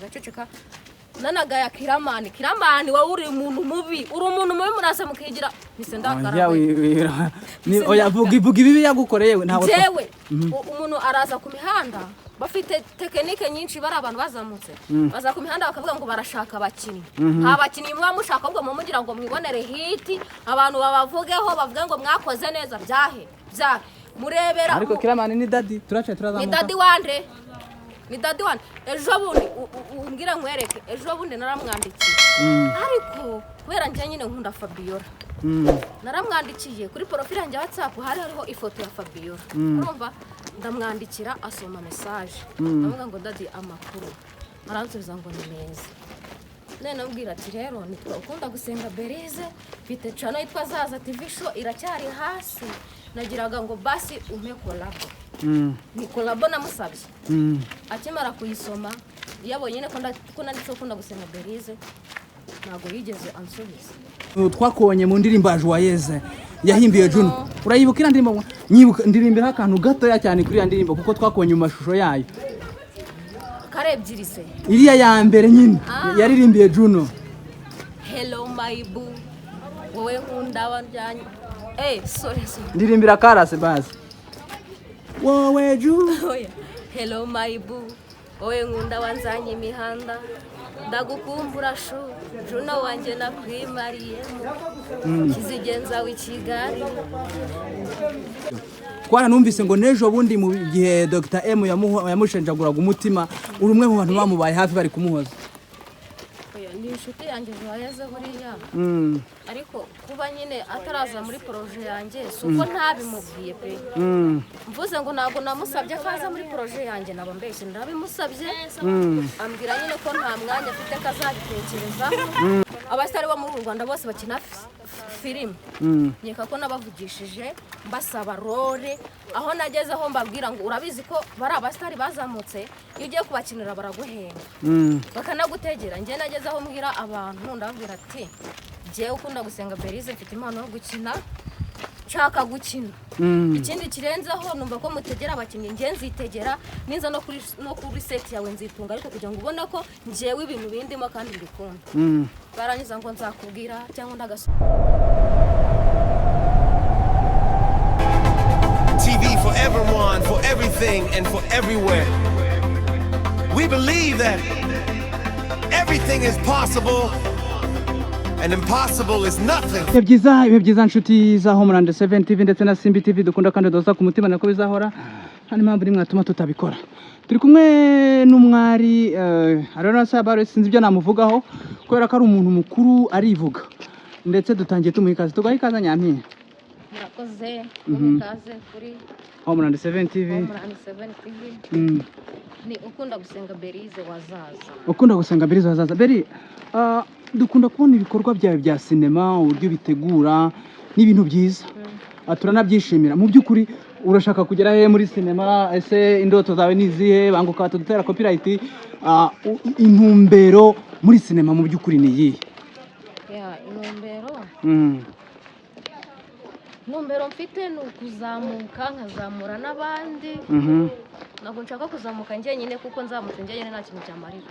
ndaceceka nanagaya Kiramani wowe uri umuntu mubi murasa mukigira nise ndakara ni oya vuga ibibi yagukoreye ntawe jewe umuntu araza ku mihanda bafite tekinike nyinshi bari abantu bazamutse baza ku mihanda bakavuga ngo barashaka abakinnyi nta bakinnyi mushaka ubwo mugira ngo mwibonere hiti abantu babavugeho bavuga ngo mwakoze neza byahe murebera ariko Kiramani ni daddy turazamuka ni daddy wande ejo bundi umbwira nkwereke ejo bundi naramwandikiye ariko kubera njye nyine nkunda Fabiola naramwandikiye kuri profile yanjye WhatsApp hariho ifoto ya Fabiola urumva ndamwandikira asoma message avuga ngo daddy amakuru aransubiza ngo ni meza nene ambwira ati rero nitwa ukunda gusenga Berize bite chano yitwa Zaza TV show iracyari hasi nagiraga ngo basi umpe collabo ni collabo namusabye akimara kuyisoma yabonye ne ko nanditse ukunda gusenga Berize ntago yigeze ansubiza twakubonye mu ndirimbo ya Joyeuse yahimbiye Juno urayibukira ndirimbira akantu gatoya cyane kuri ya ndirimbo kuko twakubonye mu mashusho yayo karebyiri se iriya ya mbere nyine yaririmbiye Juno hello my boo wowe nkunda wanjanye sorry ndirimbira karase basi wowe Juno hello my boo wowe nkunda wanzanye imihanda ndagukumbura Juno wanje nakwimariye kizigenza w'ikigali Kwana numvise ngo nejo bundi mu gihe Dr M yamushenjaguraga umutima uri umwe mu bantu bamubaye hafi bari kumuhoza ni inshuti yanjye Joyeuse buriya ariko kuba nyine ataraza muri projet yanjye suko ntabimubwiye pe mvuze ngo ntago namusabye akaza muri projet yanjye nabo mbese ndabimusabye ambwira nyine ko nta mwanya afite kazabitekerezaho abasitari bo mu Rwanda bose bakina film nyeka ko nabavugishije mbasaba role aho nageze aho mbabwira ngo urabizi ko bari abasitari bazamutse iyo ugiye kubakinira baraguhemba bakanagutegera ngiye nageze aho mbwira abantu ndabwira ati jewe ukunda gusenga Berize mfite impano yo gukina nshaka gukina ikindi kirenzeho numva ko mutegera abakinnyi ngiye nzitegera ninza no kuri set yawe nzitunga ariko kugira ngo ubone ko njewe ibintu bindimo kandi mbikunda barangiza ngo nzakubwira cyangwa ndagaso TV for everyone, for everything and for everywhere. We believe that everything is possible and impossible is nothing. Ibihe byiza nshuti za Homeland 7 TV ndetse na Simbi TV dukunda kandi doza ku mutima nako bizahora hani mpamvu rimwe atuma tutabikora. Turi kumwe n'umwari arona sabare sinzi ibyo namuvugaho kubera ko ari umuntu mukuru arivuga ndetse dutangiye tumuhikaze tugaha ikaza Nyampinga. Murakoze umukaze kuri Homeland 7 TV. Homeland 7 TV. Ni ukunda gusenga Berize wazaza. Ukunda gusenga Berize wazaza. Beri dukunda kubona ibikorwa byawe bya sinema uburyo bitegura n'ibintu byiza. Turanabyishimira. Mu by'ukuri urashaka kugera he muri sinema ese indoto zawe nizihe banguka tudutera copyright intumbero muri sinema mu by'ukuri ni yihe? Numbero mfite ni ukuzamuka nkazamura n'abandi ntabwo nshaka kuzamuka njye nyine kuko nzamutse njye nyine nta kintu cyamarira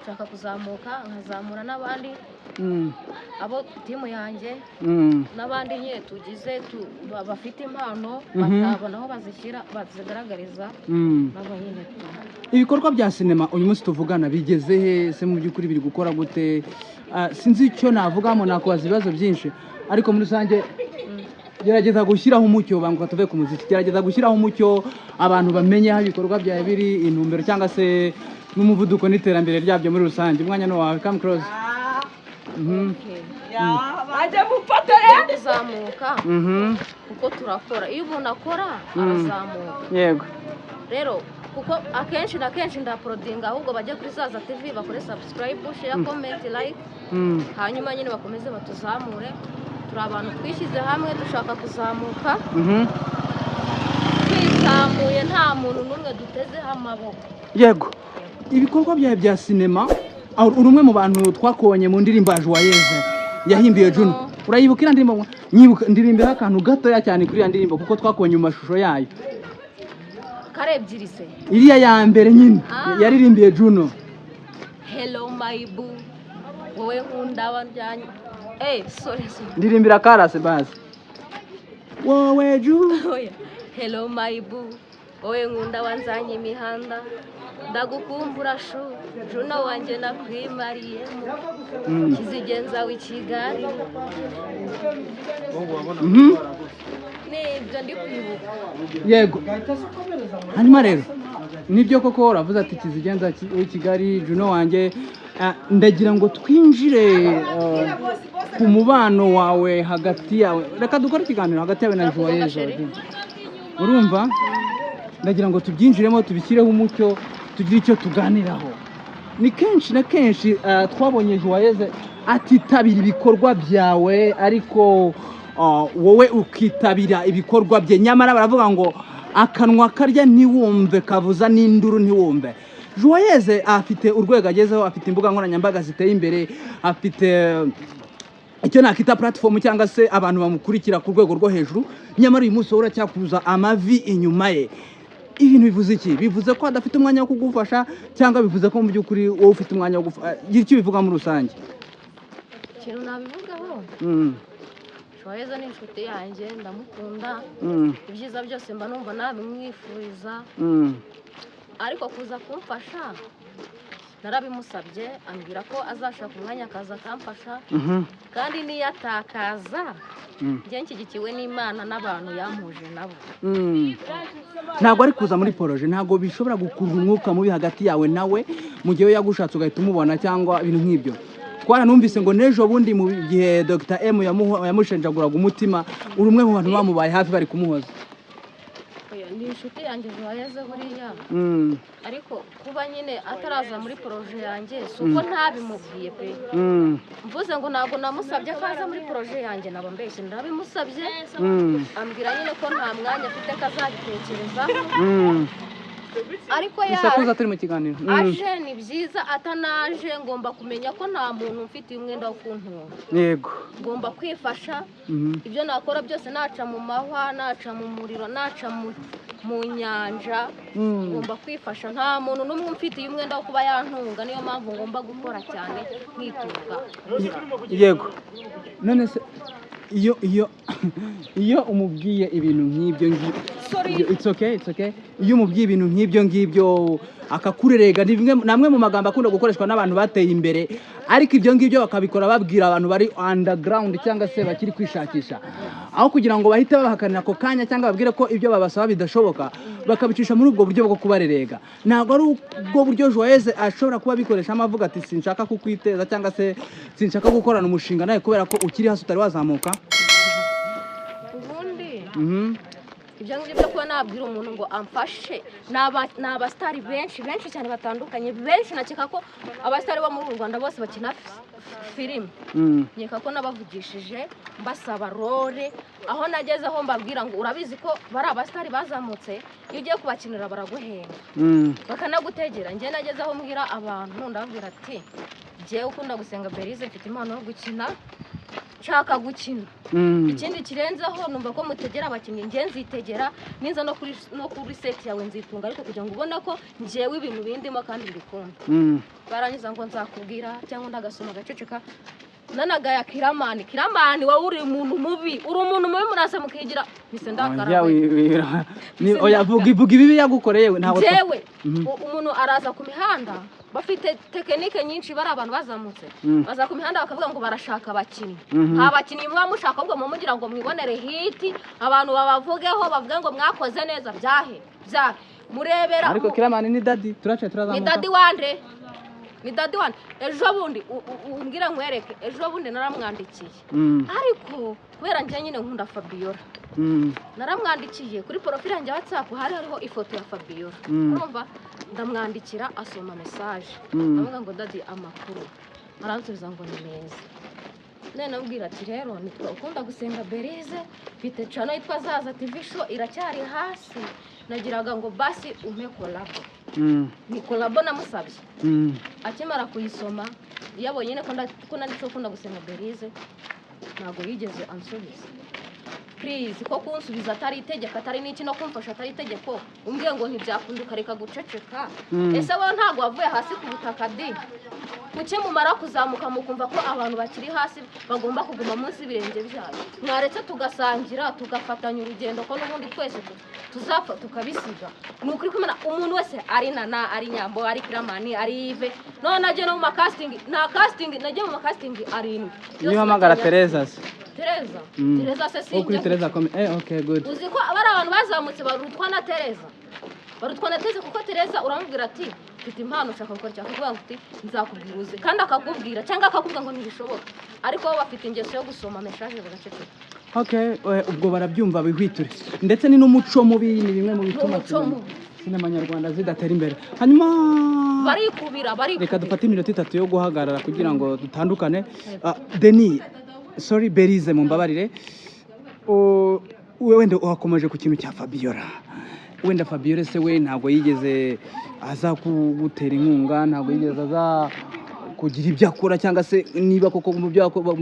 nshaka kuzamuka nkazamura n'abandi abo timu yanjye n'abandi nyine tugize bafite impano batabona aho bazishyira bazigaragariza nabo nyine ibikorwa bya sinema uyu munsi tuvugana bigeze he se mu by'ukuri biri gukora gute sinzi icyo navugamo nakubaza ibibazo byinshi ariko muri rusange gerageza gushyiraho umucyo banguka tuve ku muziki gerageza gushyiraho umucyo abantu bamenye aho ibikorwa byawe biri intumbero cyangwa se n'umuvuduko n'iterambere ryabyo muri rusange umwanya no wawe come close baje mufatore kuzamuka kuko turakora iyo umuntu akora arazamuka yego rero kuko akenshi na kenshi ndaprodinga ahubwo bajye kuri Zaza TV bakore subscribe share comment like hanyuma nyine bakomeze batuzamure turi abantu twishyize hamwe dushaka kuzamuka twizamuye nta muntu n'umwe dutezeho amaboko yego ibikorwa byawe bya sinema uri umwe mu bantu twakubonye mu ndirimbo ya Joyeuse yahimbiye Juno urayibukira ndirimbira akantu gatoya cyane kuri ya ndirimbo kuko twakubonye mu mashusho yayo karebyiri se iriya ya mbere nyine yaririmbiye Juno hello my boo wowe nkunda wanjanye sorry ndirimbira karase basi wowe ju hello my boo wowe nkunda wanzanye imihanda ndagukumbura juno wanje nakwimariyemo kizigenza w'ikigali nibyo ndi kwibuka yego hanyuma rero nibyo koko uravuze ati kizigenza w'ikigali juno wanje ndagira ngo twinjire ku mubano wawe hagati yawe reka dukore ikiganiro hagati yawe na Joyeuse urumva ndagira ngo tubyinjiremo tubishyireho umucyo tugire icyo tuganiraho ni kenshi na kenshi twabonye Joyeuse atitabira ibikorwa byawe ariko wowe ukitabira ibikorwa bye nyamara baravuga ngo akanwa karya ntiwumve kavuza n'induru ntiwumve Joyeuse afite urwego agezeho afite imbuga nkoranyambaga ziteye imbere afite icyo nakita platform cyangwa se abantu bamukurikira ku rwego rwo hejuru nyamara uyu munsi uracyakuza amavi inyuma ye ibintu bivuze iki bivuze ko adafite umwanya wo kugufasha cyangwa bivuze ko mu by'ukuri wowe ufite umwanya wo gufasha icyo bivuga muri rusange ikintu nabivugaho Joyeuse ni inshuti yanjye ndamukunda ibyiza byose mba numva nabimwifuriza ariko kuza kumfasha narabimusabye ambwira ko azashaka umwanya akaza akamfasha kandi niyo atakaza njye nshyigikiwe n'Imana n'abantu yampuje nabo ntabwo ari kuza muri poroje ntabwo bishobora gukurura umwuka mubi hagati yawe nawe mu gihe yagushatse ugahita umubona cyangwa ibintu nk'ibyo twaranumvise ngo n'ejo bundi mu gihe Dr M yamushenjaguraga umutima uri umwe mu bantu bamubaye hafi bari kumuhoza ni inshuti yanjye Joyeuse buriya ariko kuba nyine ataraza muri poroje yanjye si uko ntabimubwiye pe mvuze ngo ntabwo namusabye ko aza muri poroje yanjye naba mbeshye ndabimusabye ambwira nyine ko nta mwanya afite ko azabitekerezaho ariko isakuza turi mu kiganiro aje ni byiza atanaje ngomba kumenya ko nta muntu mfite umwenda wo kuntura yego ngomba kwifasha ibyo nakora byose naca mu mahwa naca mu muriro naca mu nyanja ngomba kwifasha nta muntu n'umwe mfite umwenda wo kuba yantunga niyo mpamvu ngomba gukora cyane nkitunga yego none se iyo umubwiye ibintu nk'ibyo it's okay iyo umubwiye ibintu nk'ibyo ngibyo akakurerega namwe mu magambo akunda gukoreshwa n'abantu bateye imbere ariko ibyo ngibyo bakabikora babwira abantu bari underground cyangwa se bakiri kwishakisha aho kugira ngo bahite babahakanira ako kanya cyangwa babwire ko ibyo babasaba bidashoboka bakabicisha muri ubwo buryo bwo kubarerega ntabwo ari ubwo buryo Joyeuse ashobora kuba bikoreshamo avuga ati sinshaka kukwiteza cyangwa se sinshaka gukorana umushinga nawe kubera ko ukiri hasi utari wazamuka ubundi ibyo ngibyo kuba nabwira umuntu ngo amfashe ni abasitari benshi cyane batandukanye benshi nakeka ko abasitari bo muri Rwanda bose bakina filime nkeka ko nabavugishije mbasaba role aho nagezeho mbabwira ngo urabizi ko bari abasitari bazamutse iyo ugiye kubakinira baraguhemba bakanagutegera njye nagezeho mbwira abantu ndababwira ati njyewe ukunda gusenga Belize mfite impano yo gukina nshaka gukina ikindi kirenzeho numva ko mutegera abakinnyi njye nzitegera ninza no kuri set yawe nzitunga ariko kugira ngo ubona ko njyewe ibintu bindimo kandi mbikunda barangiza ngo nzakubwira cyangwa ndagasoma gaceceka nanagaya kiramani wowe uri umuntu mubi murasa mukigira mise ndakara oya vuga ibibi yagukoreye ntabwo jewe umuntu araza ku mihanda bafite tekinike nyinshi bari abantu bazamutse baza ku mihanda bakavuga ngo barashaka abakinnyi nta bakinnyi mwamushaka ahubwo mumugira ngo mwibonere hiti abantu babavugeho bavuge ngo mwakoze neza byahe murebera ariko kiramani ni dadi turazamuka ni dadi wande ejo bundi umbwira nkwereke ejo bundi naramwandikiye ariko kubera njye nyine nkunda Fabiola naramwandikiye kuri profile yanjye WhatsApp hariho ifoto ya Fabiola urumva ndamwandikira asoma message avuga ngo dadi amakuru aransubiza ngo ni meza nene ambwira ati rero nitwa ukunda gusenga Belize mfite channel yitwa Zaza TV show iracyari hasi nagiraga ngo basi umpe collabo ni collabo namusabye akimara kuyisoma yabonye ne ko nanditse ukunda gusenga Belize ntago yigeze ansubiza please ko kunsubiza atari itegeko atari n'iki no kumfasha atari itegeko umbwiye ngo ntibyakunda ukareka guceceka ese wowe ntabwo wavuye hasi ku butaka di kuki mumara kuzamuka mukumva ko abantu bakiri hasi bagomba kuguma munsi y'ibirenge byayo mwaretse tugasangira tugafatanya urugendo ko n'ubundi twese tuzapfa tukabisiga ni ukuri kumena umuntu wese ari Nana ari Nyambo ari Kiramani ari Yves none nagiye no mu casting nagiye mu casting arindwi niyo hamagara Teresa Teresa se si kuri Teresa okay good uzi ko abari abantu bazamutse barutwa na Teresa kuko Teresa uramubwira ati mfite impano ushaka gukora cyangwa kuvuga ngo nzakubwira uze kandi akakubwira cyangwa akakubwira ngo ntibishoboka ariko bo bafite ingeso yo gusoma message bagaceceka okay ubwo barabyumva bihwiture ndetse ni n'umuco mubi ni bimwe mu bituma sinema nyarwanda zidatera imbere hanyuma barikubira reka dufate iminota 3 yo guhagarara kugira ngo dutandukane Denis sorry Berize mumbabarire wenda wakomeje ku kintu cya Fabiola wenda Fabiola se we ntabwo yigeze aza kugutera inkunga ntabwo yigeze aza kugira ibyo akora cyangwa se niba koko mu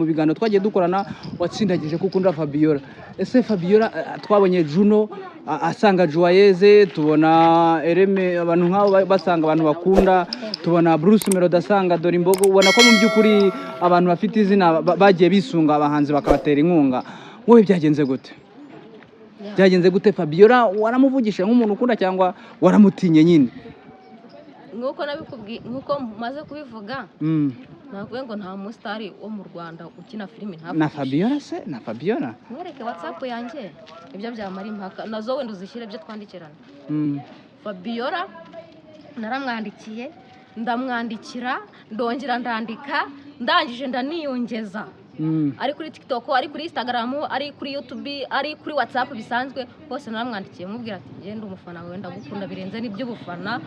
biganiro twagiye dukorana watsindagije kuko ndra Fabiola ese Fabiola twabonye Juno asanga Joyeuse tubona Ereme abantu nk'abo basanga abantu bakunda tubona Bruce Melody asanga Dorimbogo ubona ko mu by'ukuri abantu bafite izina bagiye bisunga abahanzi bakabatera inkunga wowe byagenze gute Fabiola waramuvugisha nk'umuntu ukunda cyangwa waramutinye nyine nkuko nabikubwiye nkuko maze kubivuga nakuye ngo nta mustari wo mu Rwanda ukina filime nta na Fabiola se na Fabiola mwereke WhatsApp yanjye ibyo byamara impaka nazo wenda uzishyire byo twandikirana Fabiola naramwandikiye ndamwandikira ndongera ndandika ndangije ndaniyongeza ari kuri TikTok ari kuri Instagram ari kuri YouTube ari kuri WhatsApp bisanzwe hose naramwandikiye mubwira ati ngende umufana wenda gukunda birenze n'ibyo bufana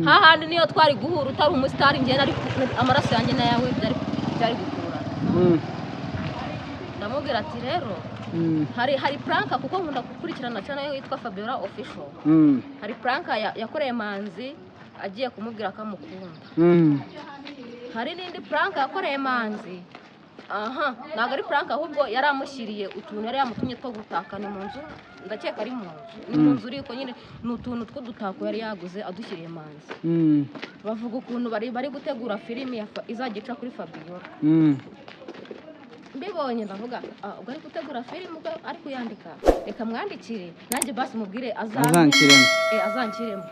hahandi niyo twari guhura utari umustar ngende ari amaraso yanjye na yawe byari gukura ndamubwira ati rero hari prank kuko nkunda gukurikirana channel yitwa Fabiola Official hari prank yakoreye Manzi agiye kumubwira ko amukunda hari n'indi prank yakoreye Manzi ntabwo ari prank ahubwo yari amushyiriye utuntu yari yamutumye two gutaka ni mu nzu ndakeka ari mu nzu ni mu nzu uriko nyine ni utuntu tw'udutako yari yaguze adushyiriye Manzi bavuga ukuntu bari gutegura filimi izajya ica kuri Fabiola mbibonye ndavuga ubwo ari gutegura filimi ubwo ari kuyandika reka mwandikire nanjye basi mubwire azankiremo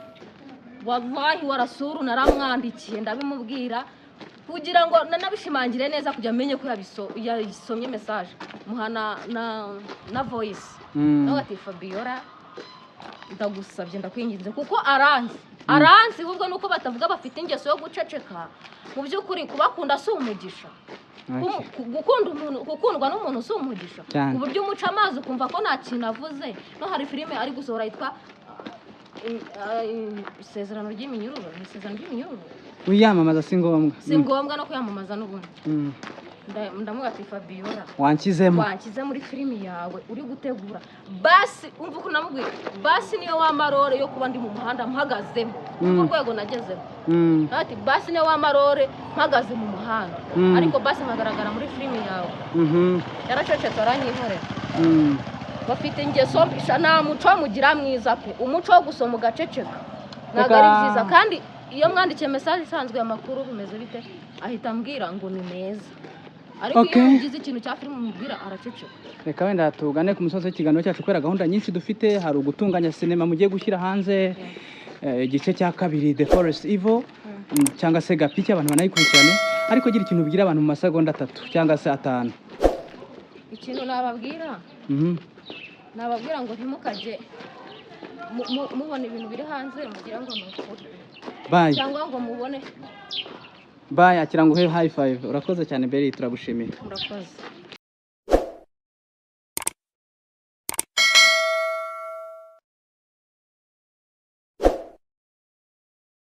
wallahi warasuru naramwandikiye ndabimubwira kugira ngo nanabishimangire neza kujya amenye ko yasomye message muhana na voice nawe ati Fabiola ndagusabye ndakwinginze kuko aranzi ahubwo nuko batavuga bafite ingeso yo guceceka mu by'ukuri kubakunda si umugisha gukundwa n'umuntu si umugisha uburyo umuca amazi ukumva ko nta kintu avuze no hari filime ari gusohora yitwa isezerano ry'iminyururu wiyamamaza si ngombwa no kuyamamaza n'ubundi ndamuga ati Fabiola wankize muri filimi yawe uri gutegura basi umva uko namubwiye basi niyo wamarore yo kuba ndi mu muhanda mpagazemo ku rwego nagezemo ati basi niyo wamarore mpagaze mu muhanda ariko basi nkagaragara muri filimi yawe yaracecetse aranyihorera bafite ingeso nta muco mugira mwiza pe umuco wo gusoma ugaceceka ntabwo ari byiza kandi iyo mwandikiye message isanzwe y'amakuru bimeze bite ahita ambwira ngo ni meza ariko iyo ugize ikintu cya filime mubwira araceceka reka wenda tugane ku musozi w'ikiganiro cyacu kubera gahunda nyinshi dufite hari ugutunganya sinema mugiye gushyira hanze igice cya kabiri The Forest Evil cyangwa se Gapiki abantu banayikurikirane ariko gira ikintu ubwira abantu mu masegonda 3 cyangwa se 5 ikintu nababwira ngo ntimukaje mubona ibintu biri hanze mugira ngo ni ukuri bye cyangwa ngo mubone bye akira ngo high five urakoze cyane Beri turagushimiye urakoze